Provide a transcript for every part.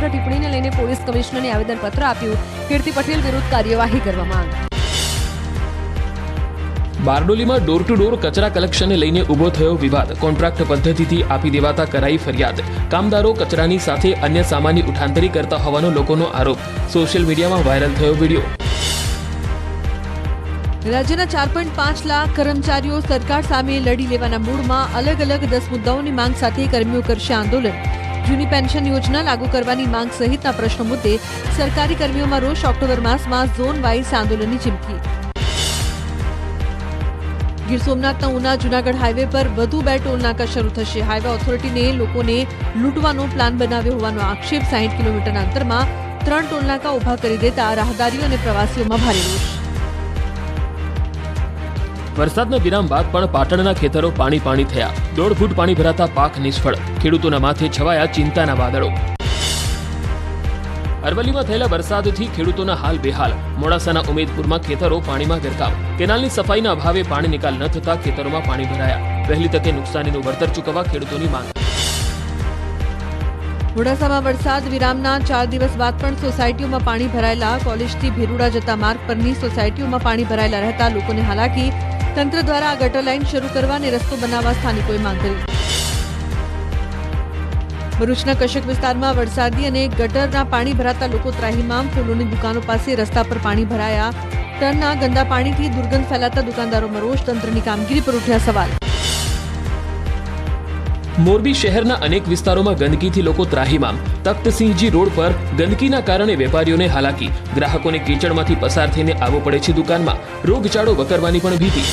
માત્ર ટિપ્પણીને લઈને પોલીસ કમિશનરને આવેદનપત્ર આપ્યું. કીર્તિ પટેલ વિરુદ્ધ કાર્યવાહી કરવા માંગ. બારડોલીમાં ડોર ટુ ડોર કચરા કલેક્શનને લઈને ઊભો થયો વિવાદ. કોન્ટ્રાક્ટ પદ્ધતિથી આપી દેવાતા કરાઈ ફરિયાદ. કામદારો કચરાની સાથે અન્ય સામાનની ઉઠાંતરી કરતા હોવાનો લોકોનો આરોપ. સોશિયલ મીડિયામાં વાયરલ થયો વિડીયો. રાજ્યના 4.5 લાખ કર્મચારીઓ સરકાર સામે લડી લેવાના મૂડમાં અલગ અલગ 10 મુદ્દાઓની માંગ સાથે કર્મીઓ કરશે આંદોલન. જૂની પેન્શન યોજના લાગુ કરવાની માંગ સહિતના પ્રશ્નો મુદ્દે સરકારી કર્મીઓમાં રોષ. ઓક્ટોબર માસમાં ઝોન વાઇઝ આંદોલનની ચીમકી. ગીર સોમનાથના ઉના જૂનાગઢ હાઈવે પર વધુ 2 ટોલ નાકા શરૂ થશે. હાઈવે ઓથોરિટીને લોકોને લૂંટવાનો પ્લાન બનાવ્યો હોવાનો આક્ષેપ. 60 કિલોમીટરના અંતરમાં 3 ટોલ નાકા ઉભા કરી દેતા રાહદારીઓ અને પ્રવાસીઓમાં ભારે રોષ. વરસાદના વિરામ બાદ પણ પાટણના ખેતરો પાણી થયા. 1.5 ફૂટ પાણી ભરાતા પાક નિષ્ફળ. ખેડૂતોના માથે છવાયા ચિંતાના વાદળો. અરવલ્લીમાં થયેલા વરસાદથી ખેડૂતોના હાલ બેહાલ. મોડાસાના ઉમેદપુરમાં ખેતરો પાણીમાં ગરકાવ. કેનાલની સફાઈના અભાવે પાણી નિકાલ ન થતા ખેતરોમાં પાણી ભરાયા. વહેલી તકે નુકસાનીનું વળતર ચૂકવવા ખેડૂતોની માંગ. મોડાસામાં વરસાદ વિરામના 4 દિવસ બાદ પણ સોસાયટીઓમાં પાણી ભરાયેલા. કોલેજથી ભેરુડા જતા માર્ગ પરની સોસાયટીઓમાં પાણી ભરાયેલા રહેતા લોકોને હાલાકી. તંત્ર દ્વારા આ ગટર લાઇન શરૂ કરવા અને રસ્તો બનાવવા સ્થાનિકોએ માંગ કરી. ભરૂચના કશક વિસ્તારમાં વરસાદી અને ગટરના પાણી ભરાતા લોકો ત્રાહિમામ. ફૂલોની દુકાનો પાસે રસ્તા પર પાણી ભરાયા. ટનના ગંદા પાણીથી દુર્ગંધ ફેલાતા દુકાનદારોમાં રોષ. તંત્રની કામગીરી પર ઉઠ્યા સવાલ. મોરબી શહેરના અનેક વિસ્તારોમાં ગંદકીથી લોકો ત્રાહિમામ. તખ્તસિંહજી રોડ પર ગંદકીના કારણે વેપારીઓને હાલાકી. ગ્રાહકોને કીચડમાંથી પસાર થઈને આવવું પડે છે દુકાનમાં. રોગચાળો વકરવાની પણ ભીતિ.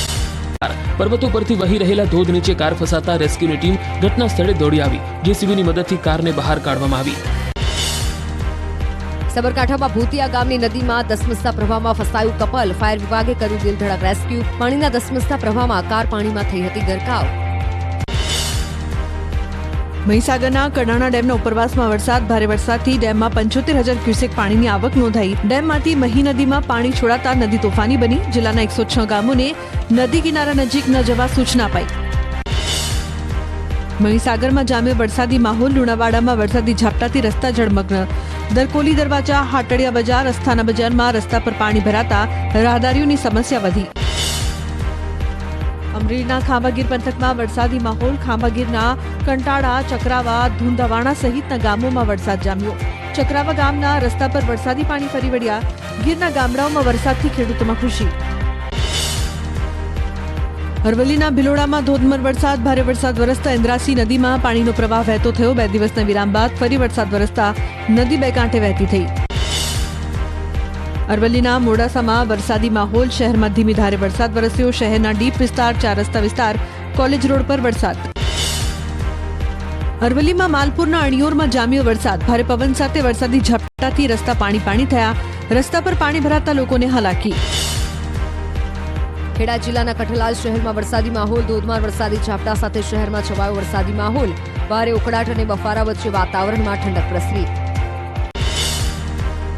પર્વતો પરથી વહી રહેલા ધોધ નીચે કાર ફસાતા રેસ્ક્યુની ટીમ ઘટના સ્થળે દોડી આવી. જેસીબીની મદદથી કારને બહાર કાઢવામાં આવી. સાબરકાંઠામાં ભૂતિયા ગામની નદીમાં ધસમસતા પ્રવાહમાં ફસાયું કપલ. ફાયર વિભાગે કર્યું દિલધડક રેસ્ક્યુ. પાણીના ધસમસતા પ્રવાહમાં કાર પાણીમાં થઈ હતી ગરકાવ. મહીસાગરના કડાણા ડેમના ઉપરવાસમાં વરસાદ. ભારે વરસાદથી ડેમમાં 75,000 ક્યુસેક પાણીની આવક નોંધાઈ. ડેમમાંથી મહી નદીમાં પાણી છોડાતા નદી તોફાની બની. જિલ્લાના 106 ગામોને નદી કિનારા નજીક ન જવા સૂચના અપાઈ. મહીસાગરમાં જામ્યો વરસાદી માહોલ. લુણાવાડામાં વરસાદી ઝાપટાથી રસ્તા જળમગ્ન. દરકોલી દરવાજા હાટડિયા બજાર અસ્થાના બજારમાં રસ્તા પર પાણી ભરાતા રાહદારીઓની સમસ્યા વધી. અમરેલીના ખાંભાગીર પંથકમાં વરસાદી માહોલ. ખાંભાગીરના કંટાળા, ચક્રાવા, ધુંધાવાણા સહિતના ગામોમાં વરસાદ જામ્યો. ચક્રાવા ગામના રસ્તા પર વરસાદી પાણી ફરી વળ્યા. ગીરના ગામડાઓમાં વરસાદથી ખેડૂતોમાં ખુશી. અરવલ્લીના ભિલોડામાં ધોધમાર વરસાદ. ભારે વરસાદ વરસતા ઇન્દ્રાસી નદીમાં પાણીનો પ્રવાહ વહેતો થયો. 2 દિવસના વિરામ બાદ ફરી વરસાદ વરસતા નદી 2 કાંઠે વહેતી થઈ. અરવલ્લીના મોડાસામાં વરસાદી માહોલ. શહેરમાં ધીમી ધારે વરસાદ વરસ્યો. શહેરના ડીપ વિસ્તાર, 4 રસ્તા વિસ્તાર, કોલેજ રોડ પર વરસાદ. અરવલ્લીમાં માલપુરના અણિયોરમાં જામ્યો વરસાદ. ભારે પવન સાથે વરસાદી ઝાપટાથી રસ્તા પાણી થયા. રસ્તા પર પાણી ભરાતા લોકોને હાલાકી. ખેડા જિલ્લાના કઠલાલ શહેરમાં વરસાદી માહોલ. ધોધમાર વરસાદી ઝાપટા સાથે શહેરમાં છવાયો વરસાદી માહોલ. ભારે ઉકળાટ અને બફારા વચ્ચે વાતાવરણમાં ઠંડક પ્રસરી.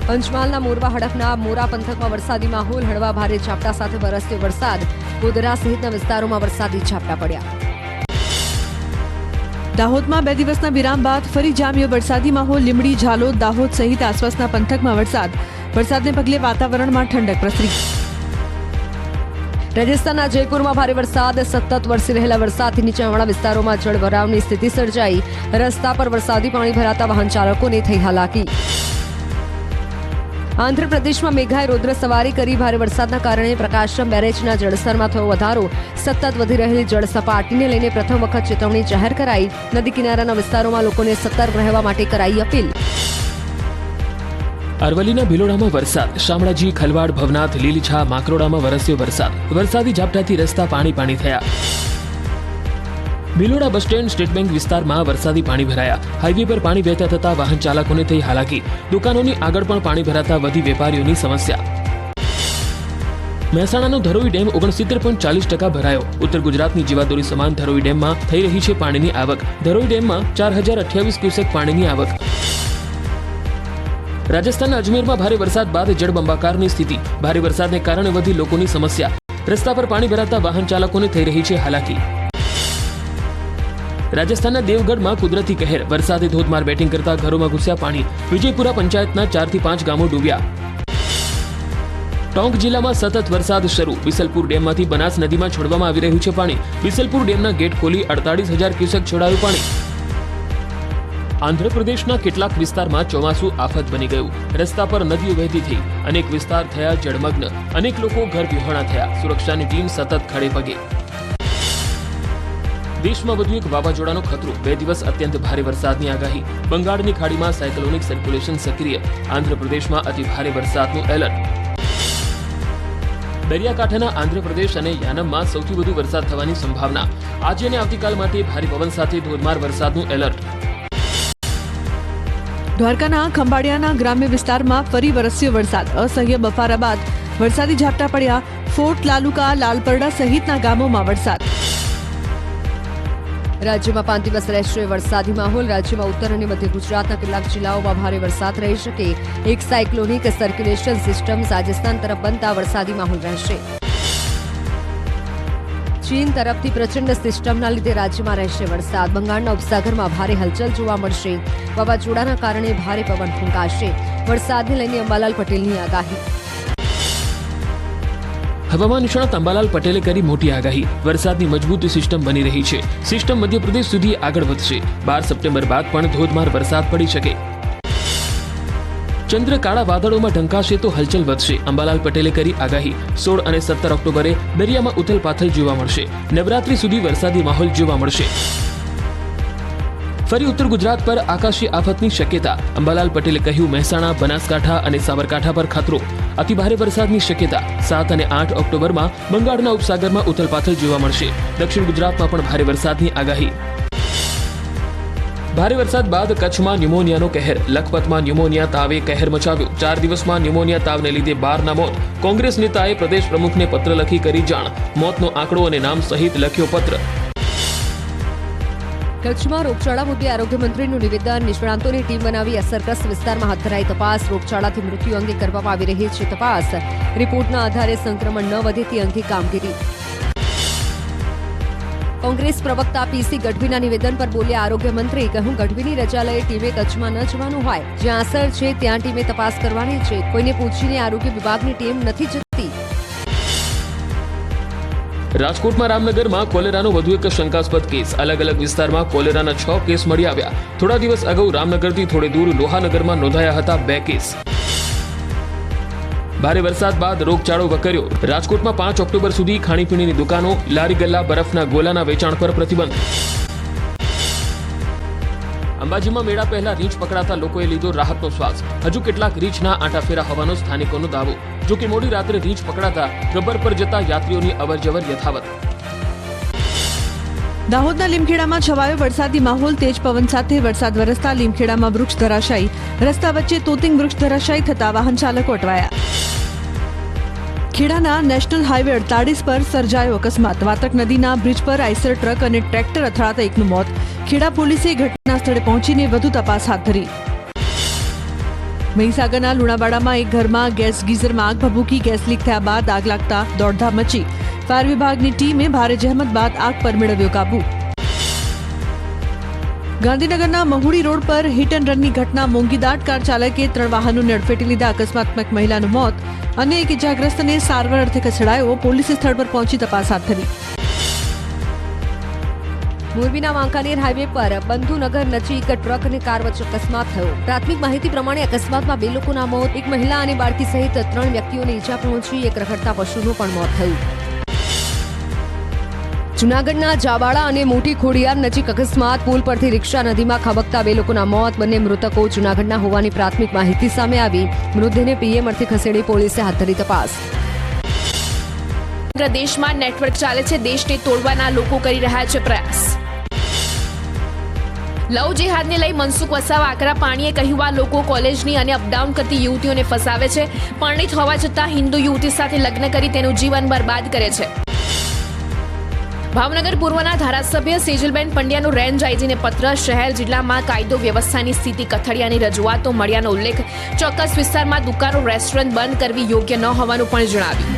પંચમહાલના મોરવા હડફના મોરા પંથકમાં વરસાદી માહોલ. હળવા ભારે ઝાપટા સાથે વરસ્યો વરસાદ. ગોધરા સહિતના વિસ્તારોમાં વરસાદી ઝાપટા પડ્યા. દાહોદમાં 2 દિવસના વિરામ બાદ ફરી જામ્યો વરસાદી માહોલ. લીંબડી, ઝાલોદ, દાહોદ સહિત આસપાસના પંથકમાં વરસાદ. વરસાદને પગલે વાતાવરણમાં ઠંડક પ્રસરી. રાજસ્થાનના જયપુરમાં ભારે વરસાદ. સતત વરસી રહેલા વરસાદથી નીચાણવાળા વિસ્તારોમાં જળભરાવની સ્થિતિ સર્જાઈ. રસ્તા પર વરસાદી પાણી ભરાતા વાહન ચાલકોને થઈ હાલાકી. આંધ્રપ્રદેશમાં મેઘાએ રૌદ્ર સવારી કરી. ભારે વરસાદના કારણે પ્રકાશમ બેરેજના જળસ્તરમાં થયો વધારો. સતત વધી રહેલી જળ સપાટીને લઈને પ્રથમ વખત ચેતવણી જાહેર કરાઈ. નદી કિનારાના વિસ્તારોમાં લોકોને સતર્ક રહેવા માટે કરાઈ અપીલ. અરવલ્લીના ભિલોડામાં વરસાદ. શામળાજી, ખલવાડ, ભવનાથ, લીલીછા, માકરોડામાં વરસ્યો વરસાદ. વરસાદી ઝાપટાથી રસ્તા પાણી થયા. Bhiloda bus stand, state bank વિસ્તારમાં વરસાદી પાણી ભરાયા. હાઈવે પર પાણી વહેતા થતા વાહન ચાલકોને થઈ હાલાકી. દુકાનોની આગળ પણ પાણી ભરાતા વધી વેપારીઓની સમસ્યા. મહેસાણાનો ધરોઈ ડેમ 69.40% ભરાયો. ઉત્તર ગુજરાતની જીવાદોરી સમાન ધરોઈ ડેમમાં થઈ રહી છે પાણીની આવક. ધરોઈ ડેમમાં 4028 ક્યુસેક પાણીની આવક. રાજસ્થાનના અજમેરમાં ભારે વરસાદ બાદ જળબંબાકારની સ્થિતિ. ભારે વરસાદને કારણે વધી લોકોની સમસ્યા. રસ્તા પર પાણી ભરાતા વાહન ચાલકોને થઈ રહી છે હાલાકી. રાજસ્થાનના દેવગઢમાં કુદરતી કહેર, વરસાદે ધોધમાર બેટિંગ કરતા ઘરોમાં ઘૂસ્યા પાણી. વિજયપુરા પંચાયતના 4 થી 5 ગામો ડૂબ્યા. ટોંક જિલ્લામાં સતત વરસાદ શરૂ. બિસલપુર ડેમમાંથી બનાસ નદીમાં છોડવામાં આવી રહ્યું છે પાણી. બિસલપુર ડેમના ગેટ ખોલી 48,000 ક્યુસેક છોડાયું પાણી. આંધ્રપ્રદેશના કેટલાક વિસ્તારમાં ચોમાસું આફત બની ગયું. રસ્તા પર નદીઓ વહેતી થઈ. અનેક વિસ્તાર થયા જળમગ્ન. અનેક લોકો ઘર વિહોણા થયા. સુરક્ષાની ટીમ સતત ખડે પગે. દેશમાં વધુ એક વાવાઝોડાનો ખતરો. 2 દિવસ અત્યંત ભારે વરસાદની આગાહી. બંગાળની ખાડીમાં સાયક્લોનિક સર્ક્યુલેશન સક્રિય. આંધ્રપ્રદેશમાં અતિ ભારે વરસાદનું એલર્ટ. દરિયાકાંઠાના આંધ્રપ્રદેશ અને યાનમમાં સૌથી વધુ વરસાદ થવાની સંભાવના. આજે અને આવતીકાલ માટે ભારે પવન સાથે ધોધમાર વરસાદનું એલર્ટ. દ્વારકાના ખંભાળિયાના ગ્રામ્ય વિસ્તારમાં ફરી વરસ્યો વરસાદ. અસહ્ય બફારા બાદ વરસાદી ઝાપટા પડ્યા. ફોર્ટ લાલુકા, લાલપરડા સહિતના ગામોમાં વરસાદ. રાજ્યમાં 5 દિવસ રહેશે વરસાદી માહોલ. રાજ્યમાં ઉત્તર અને મધ્ય ગુજરાતના કેટલાક જિલ્લાઓમાં ભારે વરસાદ રહી શકે. એક સાયક્લોનિક સર્ક્યુલેશન સિસ્ટમ રાજસ્થાન તરફ બનતા વરસાદી માહોલ રહેશે. ચીન તરફથી પ્રચંડ સિસ્ટમના લીધે રાજ્યમાં રહેશે વરસાદ. બંગાળના ઉપસાગરમાં ભારે હલચલ જોવા મળશે. વાવાઝોડાના કારણે ભારે પવન ફૂંકાશે. વરસાદને લઈને અંબાલાલ પટેલની આગાહી. હવામાન નિષ્ણાત અંબાલાલ પટેલે કરી મોટી આગાહી. વરસાદની મજબૂત સિસ્ટમ બની રહી છે. સિસ્ટમ મધ્યપ્રદેશ સુધી આગળ વધશે. 12 સપ્ટેમ્બર બાદ પણ ધોધમાર વરસાદ પડી શકે. ચંદ્ર કાળા વાદળોમાં ઢંકાશે તો હલચલ વધશે. અંબાલાલ પટેલે કરી આગાહી. 16 અને 17 ઓક્ટોબરે દરિયામાં ઉથલપાથલ જોવા મળશે. નવરાત્રી સુધી વરસાદી માહોલ જોવા મળશે. ફરી ઉત્તર ગુજરાત પર આકાશી આફતની શક્યતા. અંબાલાલ પટેલે કહ્યું, મહેસાણા, બનાસકાંઠા અને સાબરકાંઠા પર ખતરો. અતિભારે વરસાદની શક્યતા. 7 અને 8 ઓક્ટોબરમાં બંગાળના ઉપસાગરમાં ઉથલપાથલ જોવા મળશે. દક્ષિણ ગુજરાતમાં પણ ભારે વરસાદની આગાહી. ભારે વરસાદ બાદ કચ્છમાં ન્યુમોનિયાનો કહેર. લખપતમાં ન્યુમોનિયા તાવે કહેર મચાવ્યો. 4 દિવસમાં ન્યુમોનિયા તાવને લીધે 12 ના મોત. કોંગ્રેસ નેતાએ પ્રદેશ પ્રમુખને પત્ર લખી કરી જાણ. મોતનો આંકડો અને નામ સહિત લખ્યો પત્ર. કચ્છમાં રોગચાળા મુદ્દે આરોગ્ય મંત્રીનું નિવેદન. નિષ્ણાંતોની ટીમ બનાવી અસરગ્રસ્ત વિસ્તારમાં હાથ ધરાઈ તપાસ. રોગચાળાથી મૃત્યુ અંગે કરવામાં આવી રહી છે તપાસ. રિપોર્ટના આધારે સંક્રમણ ન વધે તે અંગે કામગીરી. કોંગ્રેસ પ્રવક્તા પીસી ગઢવીના નિવેદન પર બોલ્યા આરોગ્ય મંત્રી. કહ્યું, ગઢવીની રજા લઈ ટીમે કચ્છમાં ન જવાનું હોય. જ્યાં અસર છે ત્યાં ટીમે તપાસ કરવાની છે. કોઈને પૂછીને આરોગ્ય વિભાગની ટીમ નથી જતી. રાજકોટમાં રામનગરમાં કોલેરાનો વધુ એક શંકાસ્પદ કેસ. અલગ અલગ વિસ્તારમાં કોલેરાના 6 કેસ મળી આવ્યા. થોડા દિવસ અગાઉ રામનગરથી થોડે દૂર લોહાનગરમાં નોંધાયા હતા 2 કેસ. ભારે વરસાદ બાદ રોગચાળો વકર્યો. રાજકોટમાં 5 ઓક્ટોબર સુધી ખાણીપીણીની દુકાનો, લારી ગલ્લા, બરફના ગોલાના વેચાણ પર પ્રતિબંધ. અંબાજીમાં મેળા પહેલા રીંછ પકડાતા લોકોએ લીધો રાહતનો શ્વાસ. હજુ કેટલાક રીંછના આંટાફેરા હોવાનો સ્થાનિકોનો દાવો. જો કે મોડી રાત્રે રીંછ પકડાતા ગબ્બર પર જતા યાત્રીઓની અવરજવર યથાવત. દાહોદના લીમખેડામાં છવાયો વરસાદી માહોલ. તેજ પવન સાથે વરસાદ વરસતા લીમખેડામાં વૃક્ષ ધરાશાયી. રસ્તા વચ્ચે તોતિંગ વૃક્ષ ધરાશાયી થતા વાહન ચાલકો અટવાયા. ખેડાના નેશનલ હાઈવે 48 પર સર્જાયો અકસ્માત. વાતક નદીના બ્રિજ પર આઈસર ટ્રક અને ટ્રેક્ટર અથડાતા એકનું મોત. ખેડા પોલીસે ઘટના સ્થળે પહોંચીને વધુ તપાસ હાથ ધરી. મહીસાગરના લુણાવાડામાં એક ઘરમાં ગેસ ગીઝરમાં આગ ભભૂકી. ગેસ લીક થયા બાદ આગ લાગતા દોડધામ મચી. ફાયર વિભાગની ટીમે ભારે જહેમત બાદ આગ પર મેળવ્યો કાબુ. ગાંધીનગરના મહુડી રોડ પર હિટ એન્ડ રનની ઘટના. મોંઘીદાટ કાર ચાલકે 3 વાહનોને અડફેટી લીધા. અકસ્માતમાં એક મહિલાનું મોત અને એક ઇજાગ્રસ્તને સારવાર અર્થે ખસેડાયો. પોલીસે સ્થળ પર પહોંચી તપાસ હાથ ધરી. મોરબીના વાંકાનેર હાઈવે પર બંધુનગર નજીક ટ્રક અને કાર વચ્ચે અકસ્માત થયો. પ્રાથમિક માહિતી પ્રમાણે અકસ્માતમાં 2 લોકોના મોત, એક મહિલા અને બાળકી સહિત 3 વ્યક્તિઓને ઈજા પહોંચી. એક રખડતા પશુનું પણ મોત થયું. જૂનાગઢના જાબાળા અને મોટી ખોડિયાર નજીક અકસ્માત. પુલ પરથી રિક્ષા નદીમાં ખાબકતા 2 લોકોના મોત. બંને મૃતકો જૂનાગઢના હોવાની પ્રાથમિક માહિતી સામે આવી. મૃતદેહને પીએમ અર્થે ખસેડી પોલીસે હાથ ધરી તપાસ. સમગ્ર દેશમાં નેટવર્ક ચાલે છે. દેશને તોડવાના લોકો કરી રહ્યા છે પ્રયાસ. લવ જેહાદને લઈ મનસુખ વસાવા આકરા પાણીએ કહ્યું, આ લોકો કોલેજની અને અપડાઉન કરતી યુવતીઓને ફસાવે છે. પરણિત હોવા છતાં હિન્દુ યુવતી સાથે લગ્ન કરી તેનું જીવન બરબાદ કરે છે. ભાવનગર પૂર્વના ધારાસભ્ય સેજલબેન પંડ્યાનું રેન્જ આઈજીને પત્ર. શહેર જિલ્લામાં કાયદો વ્યવસ્થાની સ્થિતિ કથળિયાની રજૂઆતો મળ્યાનો ઉલ્લેખ. ચોક્કસ વિસ્તારમાં દુકાનો, રેસ્ટોરન્ટ બંધ કરવી યોગ્ય ન હોવાનું પણ જણાવ્યું.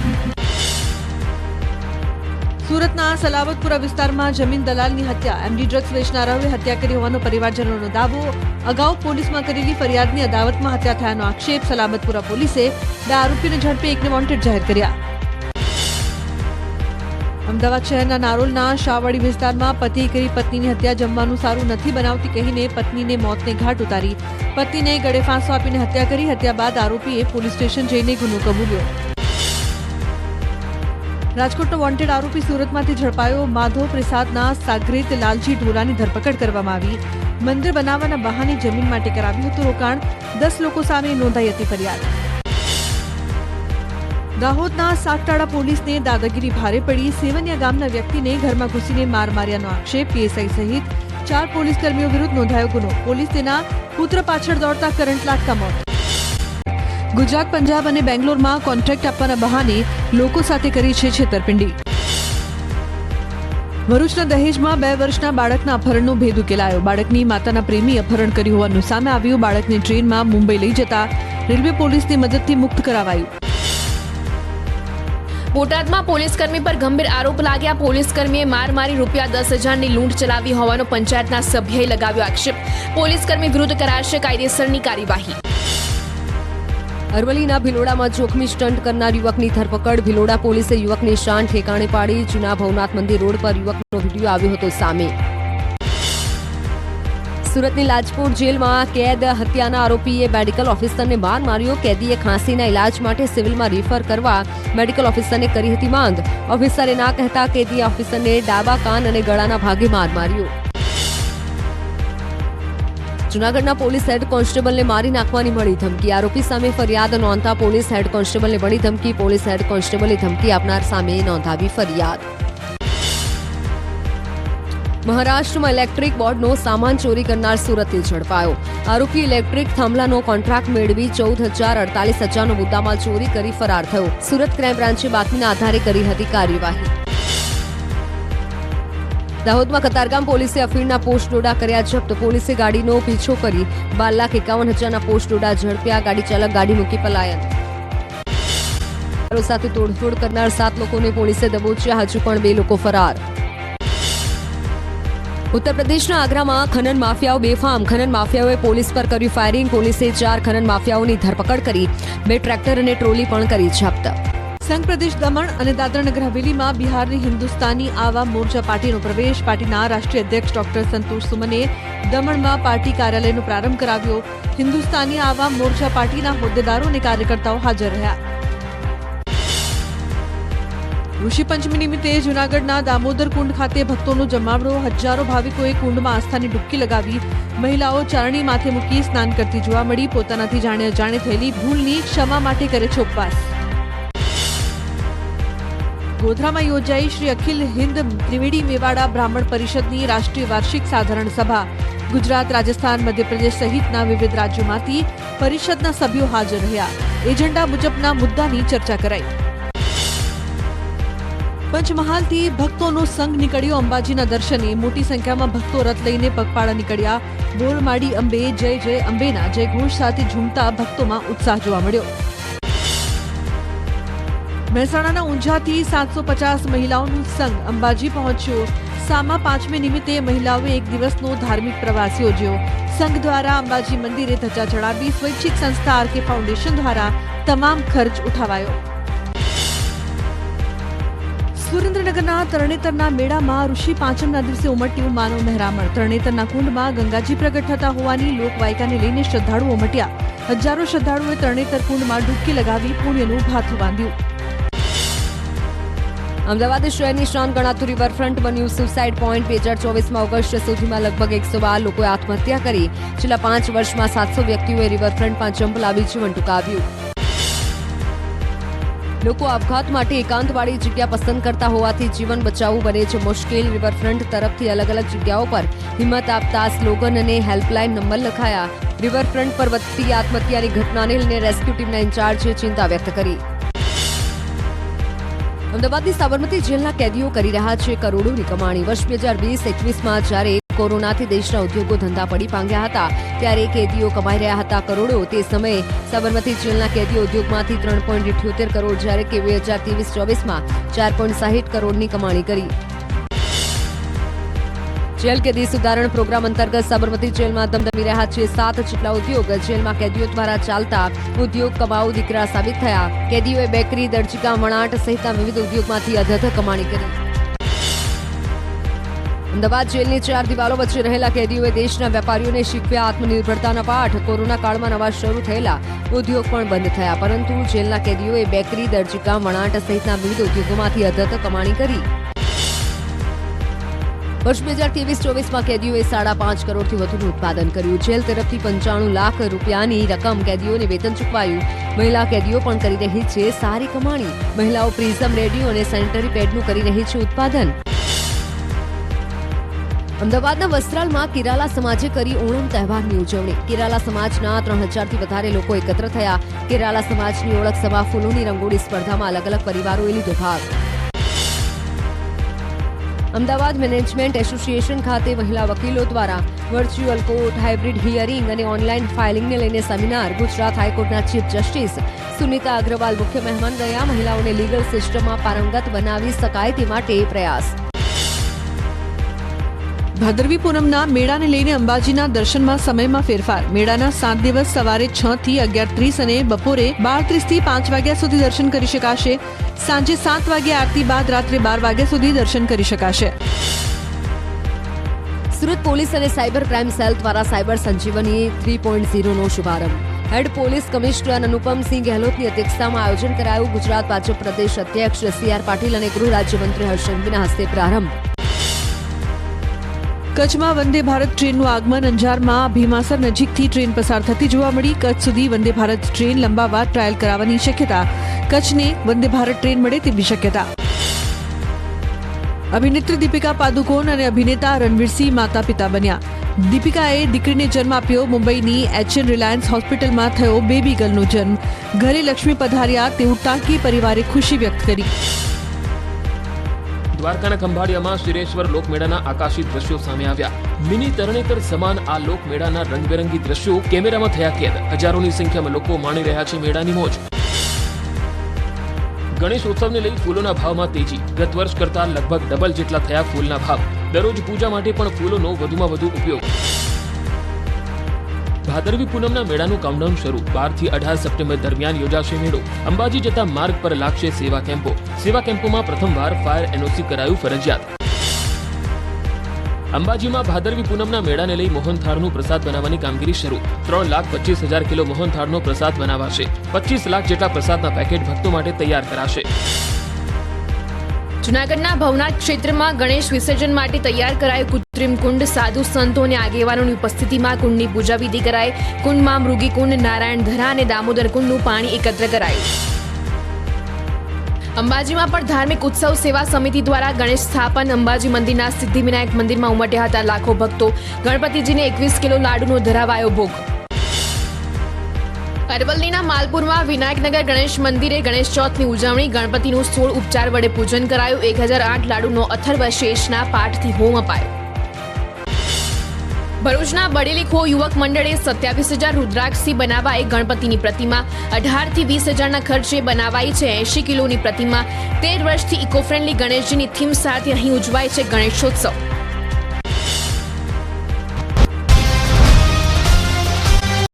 સુરતના સલાબતપુરા વિસ્તારમાં જમીન દલાલની હત્યા, એમડી ડ્રગ્સ વેચનારાઓએ હત્યા કરી હોવાનો પરિવારજનોનો દાવો. અગાઉ પોલીસમાં કરેલી ફરિયાદની અદાવતમાં હત્યા થયાનો આક્ષેપ. સલાબતપુરા પોલીસે 2 આરોપીને ઝડપી એકને વોન્ટેડ જાહેર કર્યા. અમદાવાદ શહેરના નારોલના શાહવાડી વિસ્તારમાં પતિએ કરી પત્નીની હત્યા. જમવાનું સારું નથી બનાવતી કહીને પત્નીને મોતને ઘાટ ઉતારી. પત્નીને ગળે ફાંસો આપીને હત્યા કરી. હત્યા બાદ આરોપીએ પોલીસ સ્ટેશન જઈને ગુનો કબૂલ્યો. રાજકોટનો વોન્ટેડ આરોપી સુરતમાંથી ઝડપાયો. માધવ પ્રસાદના સાગરીત લાલજી ઢોલાની ધરપકડ કરવામાં આવી. મંદિર બનાવવાના બહાને જમીન માટે કરાવ્યું હતું રોકાણ. 10 લોકો સામે નોંધાઈ હતી ફરિયાદ. દાહોદના સાગટાળા પોલીસને દાદાગીરી ભારે પડી. સેવનિયા ગામના વ્યક્તિને ઘરમાં ઘૂસીને માર માર્યાનો આક્ષેપ. પીએસઆઈ સહિત 4 પોલીસ કર્મીઓ વિરુદ્ધ નોંધાયો ગુનો. પોલીસ તેના પુત્ર પાછળ દોડતા કરંટ લાગતા મોત. ગુજરાત, પંજાબ અને બેંગ્લોરમાં કોન્ટ્રાક્ટ આપવાના બહાને લોકો સાથે કરી છે છેતરપિંડી. ભરૂચના દહેજમાં 2 વર્ષના બાળકના અપહરણનો ભેદ ઉકેલાયો. બાળકની માતાના પ્રેમી અપહરણ કર્યું હોવાનું સામે આવ્યું. બાળકને ટ્રેનમાં મુંબઈ લઈ જતા રેલવે પોલીસની મદદથી મુક્ત કરાવાયું. બોટાદમાં પોલીસકર્મી પર ગંભીર આરોપ લાગ્યા. પોલીસકર્મીએ માર મારી રૂપિયા 10,000ની લૂંટ ચલાવી હોવાનો પંચાયતના સભ્યએ લગાવ્યો આક્ષેપ. પોલીસકર્મી વિરુદ્ધ કરાશે કાયદેસરની કાર્યવાહી. અરવલ્લીના ભિલોડામાં જોખમી સ્ટન્ટ કરનાર યુવકની ધરપકડ. ભિલોડા પોલીસે યુવકની શાન ઠેકાણે પાડી. જૂના ભવનાથ મંદિર રોડ પર યુવકનો વિડીયો આવ્યો હતો સામે. સુરતની લાજપોર જેલમાં કેદ હત્યાના આરોપીએ મેડિકલ ઓફિસરને માર માર્યો. કેદીએ ખાંસીના ઇલાજ માટે સિવિલમાં રિફર કરવા મેડિકલ ઓફિસરને કરી હતી માંગ. ઓફિસરે ના કહેતા કેદીએ ઓફિસરને ડાબા કાન અને ગળાના ભાગે માર માર્યો. જૂનાગઢના પોલીસ હેડ કોન્સ્ટેબલને મારી નાખવાની મળી ધમકી. આરોપી સામે ફરિયાદ નોંધતા પોલીસ હેડ કોન્સ્ટેબલને મળી ધમકી. પોલીસ હેડ કોન્સ્ટેબલે ધમકી આપનાર સામે નોંધાવી ફરિયાદ. મહારાષ્ટ્રમાં ઇલેક્ટ્રિક બોર્ડનો સામાન ચોરી કરનાર સુરતથી ઝડપાયો. આરોપી ઇલેક્ટ્રિક થાંભલાનો કોન્ટ્રાક્ટ મેળવી 14,48,000નો મુદ્દામાલ ચોરી કરી ફરાર થયો. સુરત ક્રાઇમ બ્રાન્ચે બાતમીના આધારે કરી હતી કાર્યવાહી. દાહોદમાં કતારગામ પોલીસે અફીણના પોસ્ટ ડોડા કર્યા જપ્ત. પોલીસે ગાડીનો પીછો કરી 12,51,000ના પોસ્ટ ડોડા ઝડપ્યા. ગાડી ચાલક ગાડી મૂકી પલાયન. સાથે તોડફોડ કરનાર 7 લોકોને પોલીસે દબોચ્યા. હજુ પણ 2 લોકો ફરાર. ઉત્તર પ્રદેશના આગ્રામાં ખનન માફિયાઓ બેફામ. ખનન માફિયાઓએ પોલીસ પર કર્યું ફાયરિંગ. પોલીસે 4 ખનન માફિયાઓની ધરપકડ કરી. 2 ટ્રેક્ટર અને ટ્રોલી પણ કરી જપ્ત. સંઘ પ્રદેશ દમણ અને દાદરાનગર હવેલીમાં બિહારની હિન્દુસ્તાની આવામ મોરચા પાર્ટીનો પ્રવેશ. પાર્ટીના રાષ્ટ્રીય અધ્યક્ષ ડોક્ટર સંતોષ સુમને દમણમાં પાર્ટી કાર્યાલયનો પ્રારંભ કરાવ્યો. હિન્દુસ્તાની આવામ મોરચા પાર્ટીના હોદ્દેદારો અને કાર્યકર્તાઓ હાજર રહ્યા. ઋષિ પંચમી નિમિત્તે જૂનાગઢના દામોદર કુંડ ખાતે ભક્તોનો જમાવડો. હજારો ભાવિકોએ કુંડમાં આસ્થાની ડૂબકી લગાવી. મહિલાઓ ચારણી માથે મૂકી સ્નાન કરતી જોવા મળી. પોતાનાથી જાણે અજાણે થયેલી ભૂલની ક્ષમા માટે કરે છે ઉપવાસ. ગોધરામાં યોજાઈ શ્રી અખિલ હિન્દ ત્રિવેડી મેવાડા બ્રાહ્મણ પરિષદની રાષ્ટ્રીય વાર્ષિક સાધારણ સભા. ગુજરાત, રાજસ્થાન, મધ્યપ્રદેશ સહિતના વિવિધ રાજ્યોમાંથી પરિષદના સભ્યો હાજર રહ્યા. એજન્ડા મુજબના મુદ્દાની ચર્ચા કરાઈ. પંચમહાલથી ભક્તોનો સંઘ નીકળ્યો અંબાજીના દર્શને. મોટી સંખ્યામાં ભક્તો રથ લઈને પગપાળા નીકળ્યા. બોરમાડી અંબે જય જય અંબેના જયઘોષ સાથે ઝૂમતા ભક્તોમાં ઉત્સાહ જોવા મળ્યો. મહેસાણાના ઊંઝાથી 750 મહિલાઓનું સંઘ અંબાજી પહોંચ્યો. સામા પાંચમે નિમિત્તે મહિલાઓએ 1 દિવસનો ધાર્મિક પ્રવાસ યોજ્યો. સંઘ દ્વારા અંબાજી મંદિરે ધજા ચડાવી. સ્વૈચ્છિક સંસ્થા આરકે ફાઉન્ડેશન દ્વારા તમામ ખર્ચ ઉઠાવાયો. સુરેન્દ્રનગરના તરણેતરના મેળામાં ઋષિ પાંચમના દિવસે ઉમટ્યું માનવ મહેરામણ. તરણેતરના કુંડમાં ગંગાજી પ્રગટ થતા હોવાની લોકવાયકાને લઈને શ્રદ્ધાળુઓ ઉમટ્યા. હજારો શ્રદ્ધાળુઓએ તરણેતર કુંડમાં ડૂબકી લગાવી પુણ્યનું ભાથું બાંધ્યું. અમદાવાદ શહેરની શાન ગણાતું રિવરફ્રન્ટ બન્યું સુસાઇડ પોઈન્ટ. 2024માં ઓગસ્ટ સુધીમાં લગભગ 112 લોકોએ આત્મહત્યા કરી. છેલ્લા 5 વર્ષમાં 700 વ્યક્તિઓએ રિવરફ્રન્ટમાં જંપ લાવી જીવન ટૂંકાવ્યું. લોકો આપઘાત માટે એકાંતવાળી જગ્યા પસંદ કરતા હોવાથી જીવન બચાવવું બને છે મુશ્કેલ. રિવરફ્રન્ટ તરફથી અલગ અલગ જગ્યાઓ પર હિંમત આપતા સ્લોગન અને હેલ્પલાઇન નંબર લખાયા. રિવરફ્રન્ટ પર વધતી આત્મહત્યાની ઘટનાને લઈને રેસ્ક્યુ ટીમના ઇન્ચાર્જે ચિંતા વ્યક્ત કરી. અમદાવાદની સાબરમતી જેલના કેદીઓ કરી રહ્યા છે કરોડોની કમાણી. વર્ષ 2020-21માં જ્યારે કોરોનાથી દેશના ઉદ્યોગો ધંધા પડી ભાંગ્યા હતા ત્યારે કેદીઓ કમાઈ રહ્યા હતા કરોડો. તે સમયે સાબરમતી જેલના કેદીઓ ઉદ્યોગમાંથી 3.78 કરોડ જ્યારે કે 2023-24માં 4.60 કરોડની કમાણી કરી. જેલ કેદી સુધારણ પ્રોગ્રામ અંતર્ગત સાબરમતી જેલમાં ધમધમી રહ્યા છે 7 જેટલા ઉદ્યોગ. જેલમાં કેદીઓ દ્વારા ચાલતા ઉદ્યોગ કમાઉ દીકરા સાબિત થયા. કેદીઓએ બેકરી, દરજીકામ, વણાટ સહિતના વિવિધ ઉદ્યોગમાંથી અધધ કમાણી કરી. અમદાવાદ જેલની 4 દિવાલો વચ્ચે રહેલા કેદીઓએ દેશના વેપારીઓને શીખવ્યા આત્મનિર્ભરતાના પાઠ. કોરોના કાળમાં નવા શરૂ થયેલા ઉદ્યોગ પણ બંધ થયા, પરંતુ જેલના કેદીઓએ બેકરી, દરજીકામ, વણાટ સહિતના વિવિધ ઉદ્યોગોમાંથી અધધ કમાણી કરી. વર્ષ 2023-24માં કેદીઓએ 5.5 કરોડથી વધુનું ઉત્પાદન કર્યું. જેલ તરફથી 95 લાખ રૂપિયાની રકમ કેદીઓને વેતન ચૂકવાયું. મહિલા કેદીઓ પણ કરી રહી છે સારી કમાણી. મહિલાઓ પ્રિઝમ, રેડિયો અને સેનિટરી પેડનું કરી રહી છે ઉત્પાદન. અમદાવાદના વસ્ત્રાલમાં કેરાલા સમાજે કરી ઓણમ તહેવારની ઉજવણી. કેરાલા સમાજના 3000થી વધારે લોકો એકત્ર થયા. કેરાલા સમાજની ઓળખ સભા ફૂલોની રંગોળી સ્પર્ધામાં અલગ અલગ પરિવારોએ લીધો ભાગ. અમદાવાદ મેનેજમેન્ટ એસોસિએશન ખાતે મહિલા વકીલો દ્વારા વર્ચ્યુઅલ કોર્ટ, હાઇબ્રિડ હિયરિંગ અને ઓનલાઈન ફાઇલિંગને લઈને સેમિનાર. ગુજરાત હાઈકોર્ટના ચીફ જસ્ટિસ સુનિતા અગ્રવાલ મુખ્ય મહેમાન રહ્યા. મહિલાઓને લીગલ સિસ્ટમમાં પારંગત બનાવી શકાય તે માટે પ્રયાસ. ભાદરવી પૂનમના મેળાને લઈને અંબાજીના દર્શનમાં સમયમાં ફેરફાર. મેળાના 7 દિવસ સવારે 6 થી 11:30 અને બપોરે 12:30 થી 5 વાગ્યા સુધી દર્શન કરી શકાશે. સાંજે 7 વાગે આરતી બાદ રાત્રે 12 વાગ્યા સુધી દર્શન કરી શકાશે. સુરત પોલીસ અને સાયબર ક્રાઇમ સેલ દ્વારા સાયબર સંજીવની 3.0નો શુભારંભ. હેડ પોલીસ કમિશનર અનુપમસિંહ ગેહલોતની અધ્યક્ષતામાં આયોજન કરાયું. ગુજરાત ભાજપ પ્રદેશ અધ્યક્ષ CR પાટીલ અને ગૃહ રાજ્યમંત્રી હર્ષ સંઘવીના હસ્તે પ્રારંભ. કચ્છમાં વંદે ભારત ટ્રેનનું આગમન. અંજારમાં ભીમાસર નજીકથી ટ્રેન પસાર થતી જોવા મળી. કચ્છ સુધી વંદે ભારત ટ્રેન લંબાવવા ટ્રાયલ કરાવવાની શક્યતા. કચ્છને વંદે ભારત ટ્રેન મળે તેવી શક્યતા. અભિનેત્રી દીપિકા પાદુકોણ અને અભિનેતા રણવીરસિંહ માતા પિતા બન્યા. દીપિકાએ દીકરીને જન્મ આપ્યો. મુંબઈની HN રિલાયન્સ હોસ્પિટલમાં થયો બેબી ગર્લનો જન્મ. ઘરે લક્ષ્મી પધાર્યા તેવું ટાંકી પરિવારે ખુશી વ્યક્ત કરી. દ્વારકાના ખંભાળિયામાં શિરેશ્વર લોકમેળાના આકાશી દ્રશ્યો સામે આવ્યા. મિની તરણેતર સમાન આ લોકમેળાના રંગબેરંગી દ્રશ્યો કેમેરામાં થયા કેદ. હજારોની સંખ્યામાં લોકો માણી રહ્યા છે મેળાની મોજ. ગણેશ ઉત્સવને લઈ ફૂલોના ભાવમાં તેજી. ગત વર્ષ કરતા લગભગ ડબલ જેટલા થયા ફૂલના ભાવ. દરરોજ પૂજા માટે પણ ફૂલોનો વધુમાં વધુ ઉપયોગ. ભાદરવી પૂનમના મેળાનું કાઉન્ટડાઉન શરૂ. 12 થી 18 સપ્ટેમ્બર દરમિયાન યોજાશે મેળો. અંબાજી જતા માર્ગ પર લાગશે સેવા કેમ્પો. સેવા કેમ્પોમાં પ્રથમવાર ફાયર NOC કરાયું ફરજિયાત. અંબાજીમાં ભાદરવી પૂનમના મેળાને લઈ મોહનથાળનું પ્રસાદ બનાવવાની કામગીરી શરૂ. 3,25,000 કિલો મોહનથાળનો પ્રસાદ બનાવાશે. 25 લાખ જેટલા પ્રસાદના પેકેટ ભક્તો માટે તૈયાર કરાશે. જૂનાગઢના ભવનાથ ક્ષેત્રમાં ગણેશ વિસર્જન માટે તૈયાર કરાયું કૃત્રિમ કુંડ. સાધુ સંતો અને આગેવાનોની ઉપસ્થિતિમાં કુંડની પૂજા વિધિ કરાઈ. કુંડમાં મૃગી કુંડ, નારાયણ ધરા અને દામોદર કુંડનું પાણી એકત્ર કરાયું. અંબાજીમાં પણ ધાર્મિક ઉત્સવ સેવા સમિતિ દ્વારા ગણેશ સ્થાપન. અંબાજી મંદિરના સિદ્ધિવિનાયક મંદિરમાં ઉમટ્યા હતા લાખો ભક્તો. ગણપતિજીને 21 કિલો લાડુનો ધરાવાયો ભોગ. અરવલ્લીના માલપુરમાં વિનાયકનગર ગણેશ મંદિરે ગણેશ ચોથની ઉજવણી. ગણપતિનું 16 ઉપચાર વડે પૂજન કરાયું. 1008 લાડુનો અથર્વશેષના પાઠથી હોમ અપાયો. ભરૂચના બડેલીખો યુવક મંડળે 27,000 રુદ્રાક્ષથી બનાવાઈ ગણપતિની પ્રતિમા. 18 થી 20,000ના ખર્ચે બનાવાઈ છે 80 કિલોની પ્રતિમા. 13 વર્ષથી ઇકો ફ્રેન્ડલી ગણેશજીની થીમ સાથે અહીં ઉજવાય છે ગણેશોત્સવ.